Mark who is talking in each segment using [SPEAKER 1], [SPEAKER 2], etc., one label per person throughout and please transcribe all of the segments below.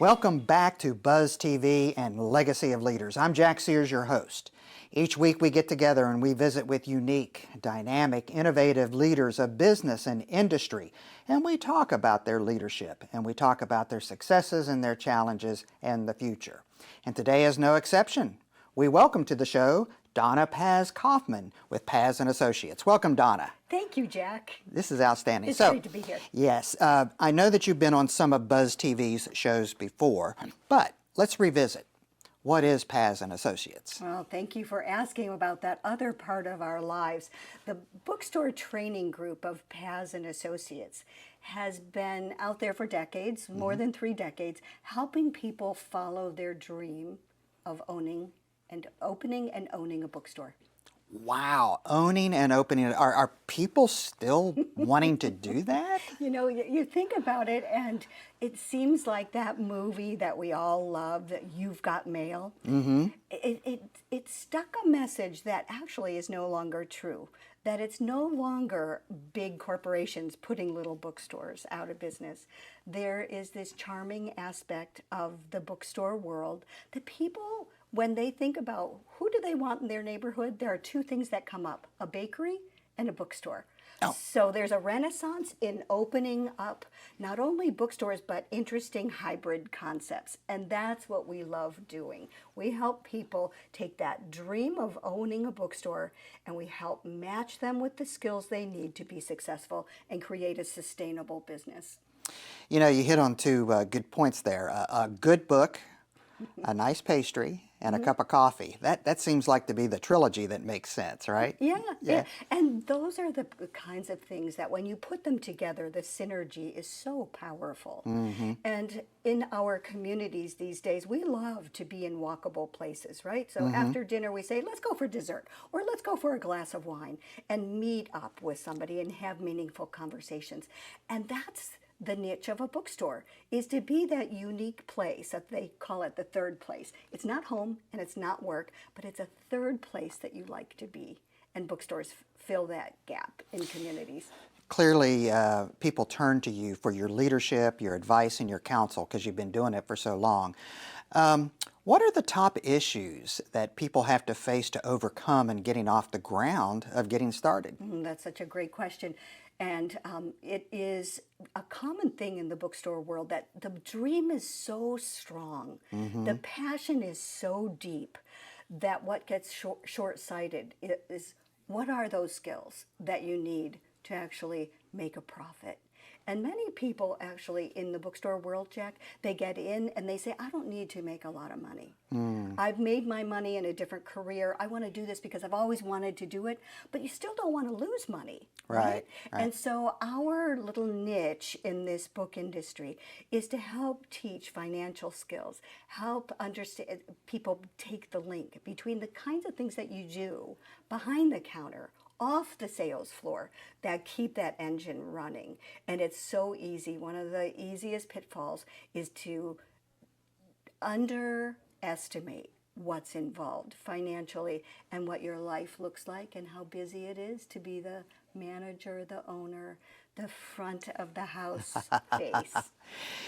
[SPEAKER 1] Welcome back to Buzz TV and Legacy of Leaders. I'm Jack Sears, your host. Each week we get together and we visit with unique, dynamic, innovative leaders of business and industry, and we talk about their leadership, and we talk about their successes and their challenges and the future. And today is no exception. We welcome to the show Donna Paz Kaufman with Paz and Associates. Welcome, Donna.
[SPEAKER 2] Thank you, Jack.
[SPEAKER 1] This is outstanding.
[SPEAKER 2] It's great to be here.
[SPEAKER 1] Yes, I know that you've been on some of Buzz TV's shows before, but let's revisit. What is Paz and Associates?
[SPEAKER 2] Well, thank you for asking about that other part of our lives. The bookstore training group of Paz and Associates has been out there for decades, more than 3 decades, helping people follow their dream of owning and opening and owning a bookstore.
[SPEAKER 1] Wow, owning and opening. Are people still wanting to do that?
[SPEAKER 2] You know, you think about it, and it seems like that movie that we all love, that You've Got Mail. It stuck a message that actually is no longer true. That it's no longer big corporations putting little bookstores out of business. There is this charming aspect of the bookstore world that people, when they think about who do they want in their neighborhood, there are 2 things that come up: a bakery and a bookstore. Oh. So there's a renaissance in opening up not only bookstores, but interesting hybrid concepts. And that's what we love doing. We help people take that dream of owning a bookstore, and we help match them with the skills they need to be successful and create a sustainable business.
[SPEAKER 1] You know, you hit on 2 good points there. A good book, a nice pastry, and a cup of coffee. That seems like to be the trilogy that makes sense, right?
[SPEAKER 2] Yeah. And those are the kinds of things that when you put them together, the synergy is so powerful. And in our communities these days, we love to be in walkable places, right? So after dinner, we say, let's go for dessert, or let's go for a glass of wine and meet up with somebody and have meaningful conversations. And that's the niche of a bookstore, is to be that unique place that they call it the third place. It's not home and it's not work, but it's a third place that you like to be. And bookstores fill that gap in communities.
[SPEAKER 1] Clearly, people turn to you for your leadership, your advice, and your counsel because you've been doing it for so long. What are the top issues that people have to face to overcome in getting off the ground of getting started?
[SPEAKER 2] That's such a great question. And it is a common thing in the bookstore world that the dream is so strong, the passion is so deep, that what gets short-sighted is what are those skills that you need to actually make a profit. And many people actually in the bookstore world, Jack, they get in and they say, I don't need to make a lot of money. I've made my money in a different career. I want to do this because I've always wanted to do it, but you still don't want to lose money. Right. And so our little niche in this book industry is to help teach financial skills, help understand people take the link between the kinds of things that you do behind the counter, off the sales floor, that keep that engine running. And it's so easy. One of the easiest pitfalls is to underestimate what's involved financially and what your life looks like and how busy it is to be the manager, the owner, the front of the house face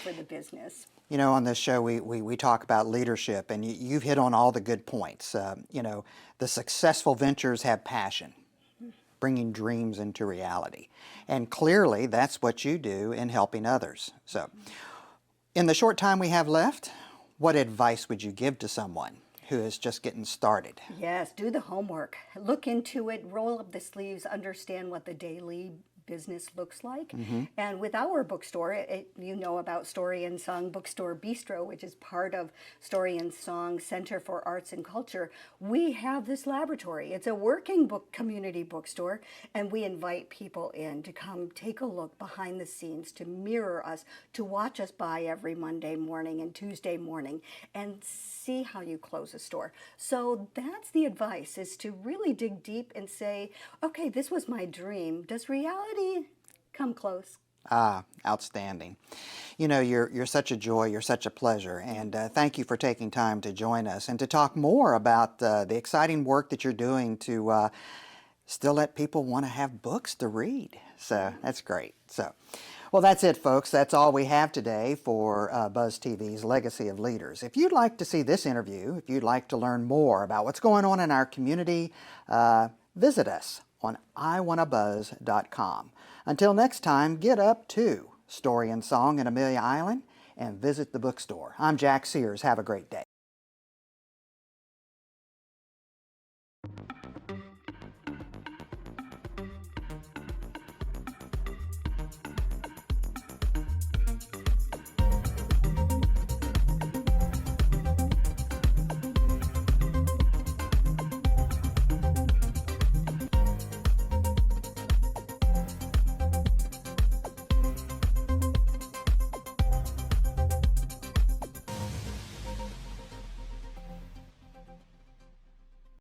[SPEAKER 2] for the business.
[SPEAKER 1] You know, on this show, we talk about leadership, and you've hit on all the good points. You know, the successful ventures have passion, bringing dreams into reality. And clearly, that's what you do in helping others. So, in the short time we have left, what advice would you give to someone who is just getting started?
[SPEAKER 2] Yes, do the homework. Look into it, roll up the sleeves, understand what the daily business looks like. And with our bookstore, you know about Story and Song Bookstore Bistro, which is part of Story and Song Center for Arts and Culture. We have this laboratory. It's a working community bookstore, and we invite people in to come take a look behind the scenes, to mirror us, to watch us buy every Monday morning and Tuesday morning, and see how you close a store. So that's the advice, is to really dig deep and say, okay, this was my dream. Does reality come close?
[SPEAKER 1] Ah, outstanding. You know, you're such a joy, you're such a pleasure, and thank you for taking time to join us and to talk more about the exciting work that you're doing to still let people want to have books to read. So that's great. So, well, that's it, folks. That's all we have today for Buzz TV's Legacy of Leaders. If you'd like to see this interview, if you'd like to learn more about what's going on in our community, visit us on iwannabuzz.com. Until next time, get up to Story and Song in Amelia Island and visit the bookstore. I'm Jack Sears. Have a great day.